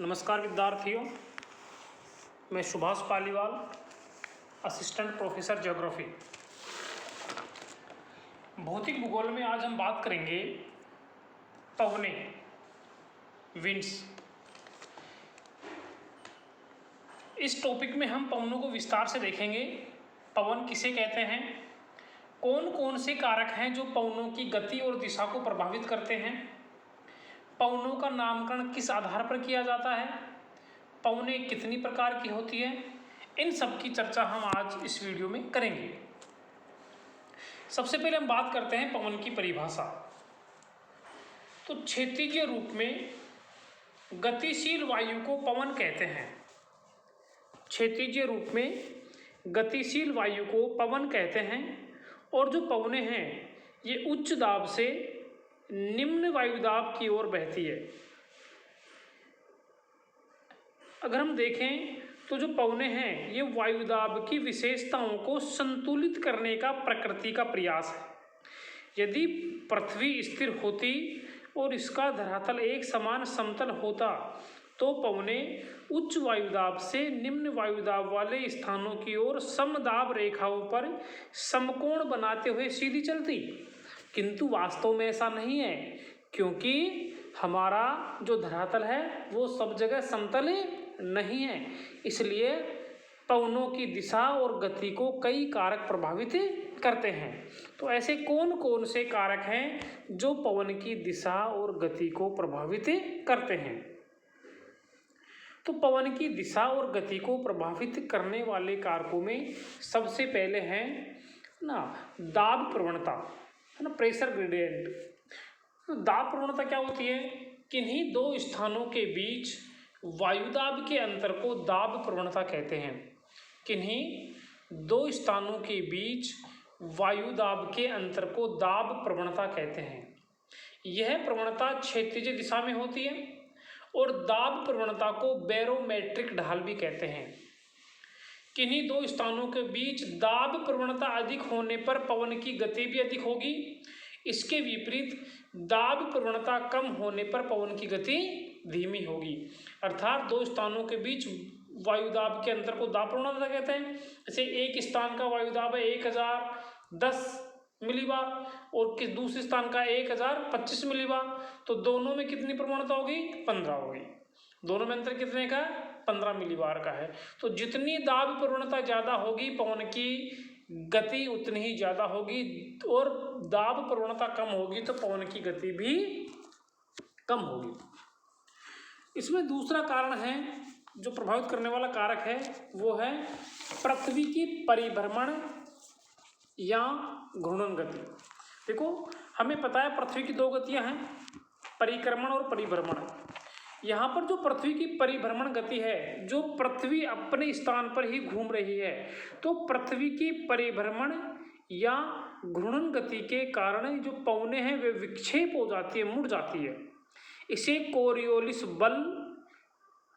नमस्कार विद्यार्थियों, मैं Subhash Paliwal, assistant professor geography. भौतिक भूगोल में आज हम बात करेंगे पवने, विंड्स। इस टॉपिक में हम पवनों को विस्तार से देखेंगे। पवन किसे कहते हैं, कौन कौन से कारक हैं जो पवनों की गति और दिशा को प्रभावित करते हैं, पवनों का नामकरण किस आधार पर किया जाता है, पवनें कितनी प्रकार की होती है, इन सब की चर्चा हम आज इस वीडियो में करेंगे। सबसे पहले हम बात करते हैं पवन की परिभाषा। तो क्षैतिज रूप में गतिशील वायु को पवन कहते हैं। क्षैतिज रूप में गतिशील वायु को पवन कहते हैं। और जो पवनें हैं ये उच्च दाब से निम्न वायुदाब की ओर बहती है। अगर हम देखें तो जो पवनें हैं ये वायुदाब की विशेषताओं को संतुलित करने का प्रकृति का प्रयास है। यदि पृथ्वी स्थिर होती और इसका धरातल एक समान समतल होता तो पवनें उच्च वायुदाब से निम्न वायुदाब वाले स्थानों की ओर समदाब रेखाओं पर समकोण बनाते हुए सीधी चलती। किंतु वास्तव में ऐसा नहीं है, क्योंकि हमारा जो धरातल है वो सब जगह समतल नहीं है। इसलिए पवनों की दिशा और गति को कई कारक प्रभावित करते हैं। तो ऐसे कौन कौन से कारक हैं जो पवन की दिशा और गति को प्रभावित करते हैं। तो पवन की दिशा और गति को प्रभावित करने वाले कारकों में सबसे पहले है दाब प्रवणता, है ना, प्रेशर ग्रेडियंट। तो दाब प्रवणता क्या होती है, किन्हीं दो स्थानों के बीच वायुदाब के अंतर को दाब प्रवणता कहते हैं। किन्हीं दो स्थानों के बीच वायुदाब के अंतर को दाब प्रवणता कहते हैं। यह प्रवणता क्षैतिज दिशा में होती है और दाब प्रवणता को बैरोमेट्रिक ढाल भी कहते हैं। किन्हीं दो स्थानों के बीच दाब प्रवणता अधिक होने पर पवन की गति भी अधिक होगी। इसके विपरीत दाब प्रवणता कम होने पर पवन की गति धीमी होगी। अर्थात दो स्थानों के बीच वायुदाब के अंतर को दाब प्रवणता कहते हैं। जैसे एक स्थान का वायुदाब है 1010 मिलीबार और किस दूसरे स्थान का 1025 मिलीबार, तो दोनों में कितनी प्रवणता होगी, 15 होगी। दोनों में अंतर कितने का, 15 मिलीबार का है। तो जितनी दाब प्रवणता ज़्यादा होगी पवन की गति उतनी ही ज़्यादा होगी, और दाब प्रवणता कम होगी तो पवन की गति भी कम होगी। इसमें दूसरा कारण है जो प्रभावित करने वाला कारक है वो है पृथ्वी की परिभ्रमण या घूर्णन गति। देखो हमें पता है पृथ्वी की दो गतियां हैं, परिक्रमण और परिभ्रमण। यहाँ पर जो पृथ्वी की परिभ्रमण गति है, जो पृथ्वी अपने स्थान पर ही घूम रही है, तो पृथ्वी की परिभ्रमण या घूर्णन गति के कारण जो पवनें हैं वे विक्षेप हो जाती है, मुड़ जाती है। इसे कोरियोलिस बल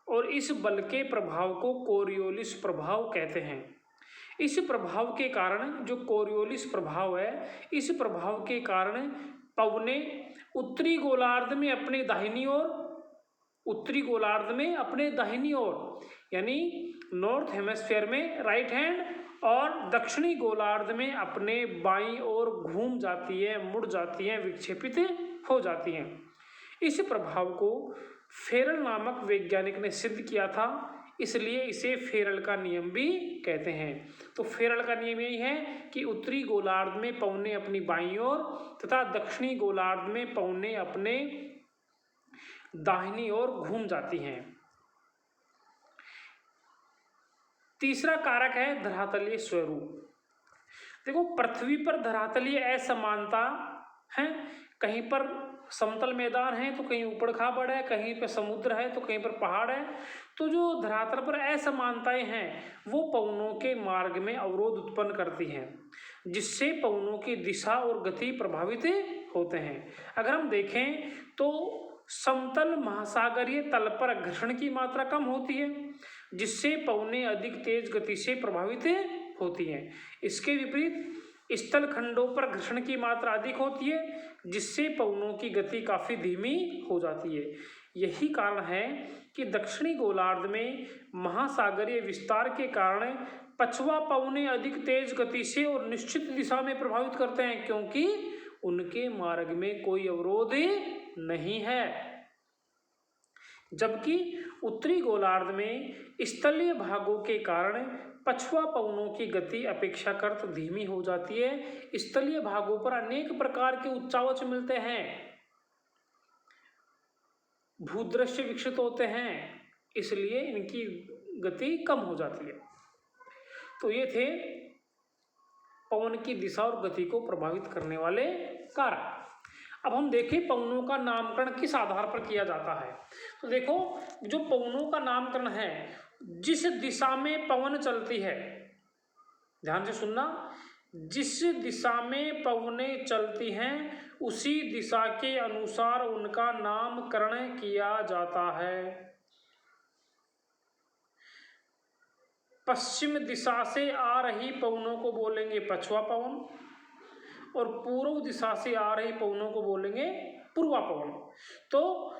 और इस बल के प्रभाव को कोरियोलिस प्रभाव कहते हैं। इस प्रभाव के कारण जो कोरियोलिस प्रभाव है, इस प्रभाव के कारण पवनें उत्तरी गोलार्ध में अपने दाहिनी ओर यानी नॉर्थ हेमिस्फीयर में राइट हैंड और दक्षिणी गोलार्ध में अपने बाईं ओर घूम जाती है, मुड़ जाती हैं, विक्षेपित हो जाती हैं। इस प्रभाव को फेरल नामक वैज्ञानिक ने सिद्ध किया था, इसलिए इसे फेरल का नियम भी कहते हैं। तो फेरल का नियम यही है कि उत्तरी गोलार्ध में पवनें अपनी बाईं ओर तथा दक्षिणी गोलार्ध में पवनें अपने दाहिनी ओर घूम जाती हैं। तीसरा कारक है धरातलीय स्वरूप। देखो पृथ्वी पर धरातलीय असमानता है, कहीं पर समतल मैदान है तो कहीं ऊबड़ खाबड़ है, कहीं पर समुद्र है तो कहीं पर पहाड़ है। तो जो धरातल पर असमानताएं हैं वो पवनों के मार्ग में अवरोध उत्पन्न करती हैं, जिससे पवनों की दिशा और गति प्रभावित होते हैं। अगर हम देखें तो समतल महासागरीय तल पर घर्षण की मात्रा कम होती है, जिससे पवनें अधिक तेज गति से प्रभावित होती हैं। इसके विपरीत स्थल खंडों पर घर्षण की मात्रा अधिक होती है, जिससे पवनों की गति काफ़ी धीमी हो जाती है। यही कारण है कि दक्षिणी गोलार्ध में महासागरीय विस्तार के कारण पछुआ पवनें अधिक तेज गति से और निश्चित दिशा में प्रभावित करते हैं, क्योंकि उनके मार्ग में कोई अवरोध नहीं है। जबकि उत्तरी गोलार्ध में स्थलीय भागों के कारण पछुआ पवनों की गति अपेक्षाकृत धीमी हो जाती है। स्थलीय भागों पर अनेक प्रकार के उच्चावच मिलते हैं, भूदृश्य विकसित होते हैं, इसलिए इनकी गति कम हो जाती है। तो ये थे पवन की दिशा और गति को प्रभावित करने वाले कारक। अब हम देखें पवनों का नामकरण किस आधार पर किया जाता है। तो देखो, जो पवनों का नामकरण है, जिस दिशा में पवन चलती है, ध्यान से सुनना, जिस दिशा में पवनें चलती हैं उसी दिशा के अनुसार उनका नामकरण किया जाता है। पश्चिम दिशा से आ रही पवनों को बोलेंगे पछुआ पवन और पूर्व दिशा से आ रही पवनों को बोलेंगे पूर्वा पवन। तो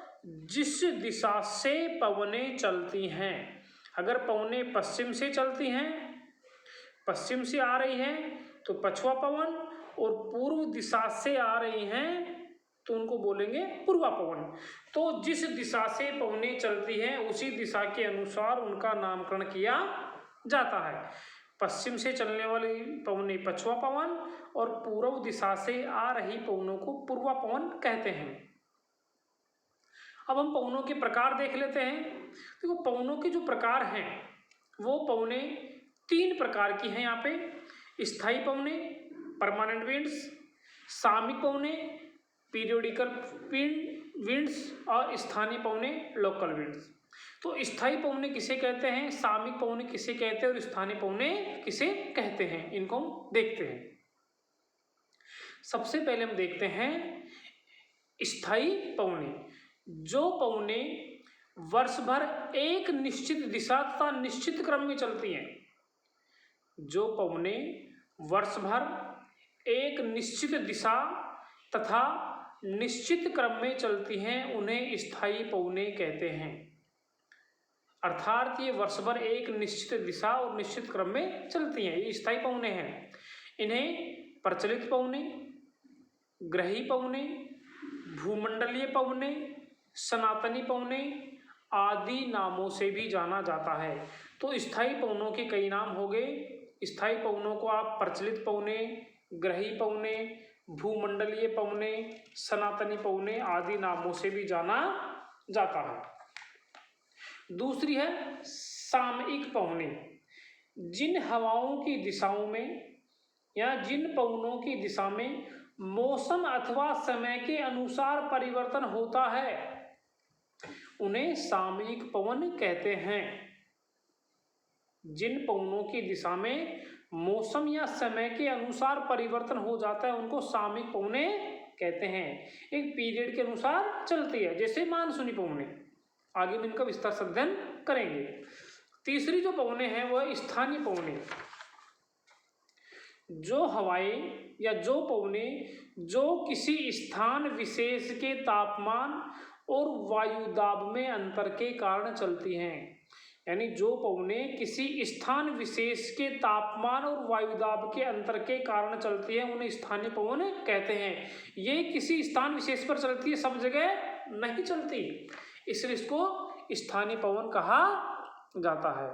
जिस दिशा से पवनें चलती हैं, अगर पवनें पश्चिम से चलती हैं, पश्चिम से आ रही हैं तो पछुआ पवन, और पूर्व दिशा से आ रही हैं तो उनको बोलेंगे पूर्वा पवन। तो जिस दिशा से पवनें चलती हैं उसी दिशा के अनुसार उनका नामकरण किया जाता है। पश्चिम से चलने वाली पवनें पछुआ पवन और पूर्व दिशा से आ रही पवनों को पूर्वा पवन कहते हैं। अब हम पवनों के प्रकार देख लेते हैं। देखो, पवनों के जो प्रकार हैं वो पवनें 3 प्रकार की हैं यहाँ पे। स्थायी पवनें, परमानेंट विंड्स, सामयिक पवनें, पीरियोडिकल विंड्स, और स्थानीय पवनें, लोकल विंड्स। तो स्थायी पवनें किसे कहते हैं, सामयिक पवनें किसे कहते हैं और स्थानीय पवनें किसे कहते हैं, इनको हम देखते हैं। सबसे पहले हम देखते हैं स्थायी पवनें। जो पवनें वर्ष भर एक निश्चित दिशा तथा निश्चित क्रम में चलती हैं, जो पवनें वर्ष भर एक निश्चित दिशा तथा निश्चित क्रम में चलती हैं, उन्हें स्थायी पवनें कहते हैं। अर्थात ये वर्ष भर एक निश्चित दिशा और निश्चित क्रम में चलती हैं, ये स्थायी पवनें हैं। इन्हें प्रचलित पवनें, ग्रही पवनें, भूमंडलीय पवनें, सनातनी पवनें आदि नामों से भी जाना जाता है। तो स्थायी पवनों के कई नाम हो गए। स्थायी पवनों को आप प्रचलित पवनें, ग्रही पवनें, भूमंडलीय पवनें, सनातनी पवनें आदि नामों से भी जाना जाता है। दूसरी है सामयिक पवनें। जिन हवाओं की दिशाओं में या जिन पवनों की दिशा में मौसम अथवा समय के अनुसार परिवर्तन होता है, उन्हें सामयिक पवन कहते हैं। जिन पवनों की दिशा में मौसम या समय के अनुसार परिवर्तन हो जाता है उनको सामयिक पवनें कहते हैं। एक पीरियड के अनुसार चलती है, जैसे मानसूनी पवनें। आगे में इनका विस्तार से अध्ययन करेंगे। तीसरी जो पवनें हैं वह स्थानीय पवनें। जो हवाएं या जो पवनें जो किसी स्थान विशेष के तापमान और वायुदाब में अंतर के कारण चलती हैं, यानी जो पवनें किसी स्थान विशेष के तापमान और वायुदाब के अंतर के कारण चलती हैं उन्हें स्थानीय पवन कहते हैं। ये किसी स्थान विशेष पर चलती है, सब जगह नहीं चलती, इसलिए इसको स्थानीय पवन कहा जाता है।